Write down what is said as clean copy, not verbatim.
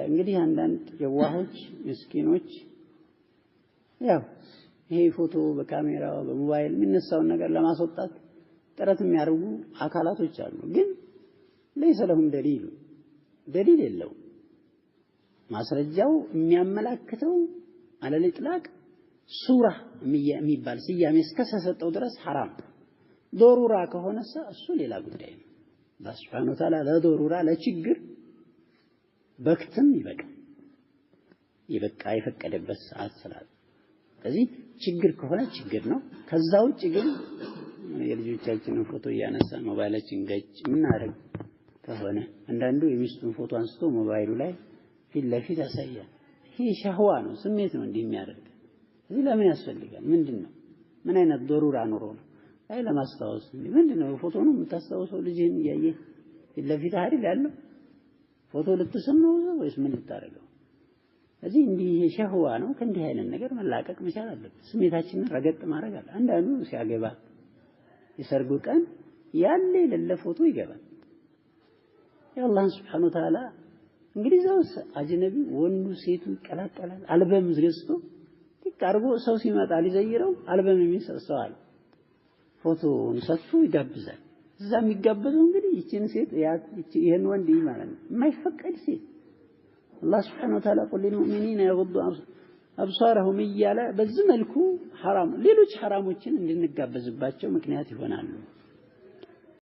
እንግዲህ አንዳንድ የዋሆች ምስኪኖች ያው ይሄ ፎቶ በካሜራው በሞባይል የሚነሳውን ነገር ለማስወጣት ጥረት የሚያደርጉ አካላቶች አሉ ግን ليس لهم دليل የለው ማስረጃው የሚያመላክተው على الاطلاق ሱራ የሚባል ስያሜ እስከሰጠው ድረስ حرام ዶሩራ ከሆነስ እሱ ሌላ ጉዳይ ነው አላህ Subhanahu Wa Ta'ala ለዶሩራ ለችግር በክትም ይበቃ የፈቀደበት ሰዓት ስላለ ስለዚህ ችግር ከሆነ ችግር ነው ከዛ ውጪ ግን የልጆቻችንን ፎቶ ያነሳን ሞባይላችን ገጭ ምናደርግ ከሆነ አንዳንዱ የሚስቱን ፎቶ አንስቶ ሞባይሉ ላይ ፊት ለፊት ያሳያል ይሄ ሻህዋ ነው ስሜት ነው እንደሚያደርግ እዚህ ለምን ያስፈልጋል ምንድነው ምን አይነት ዶሩራ ኑሮ ነው አይ ለማስታወስ ምንድነው ፎቶ ነው የምታስታውሰው ልጅህን ያየ ፊት ለፊት አይደል ያለው ፎቶ ልትስም ነው ወይስ ምን ልታረጋው እዚህ እንዲህ ሻህዋ ነው ከእንዲህ አይነት ነገር መላቀቅ መቻል አለበት ስሜታችንን ረገጥ ማድረግ አለ አንዳንዱ ሲያገባ የሰርጉ ቀን ያለ የሌለ ፎቶ ይገባል ያአላህ Subhanahu Wa Ta'ala እንግዲህ ዘውስ አጅነቢ ወንዱ ሴቱ ይቀላቀላል አልበም ዝገዝቶ ይቀርቦ ሰው ሲመጣ ሊዘይረው አልበም የሚሰሰዋል ፎቶውን ሰጥቶ ይጋብዛል እዛ የሚጋበዘው እንግዲህ ይቺን ሴት ይሄን ወንድ ማለት ነው የማይፈቀድ ሴት الله سبحانه وتعالى قل للمؤمنين يغضوا أبصارهم እያለ በዚህ መልኩ حرام ሌሎች حرامዎችን እንድንጋበዝባቸው ምክንያት ይሆናሉ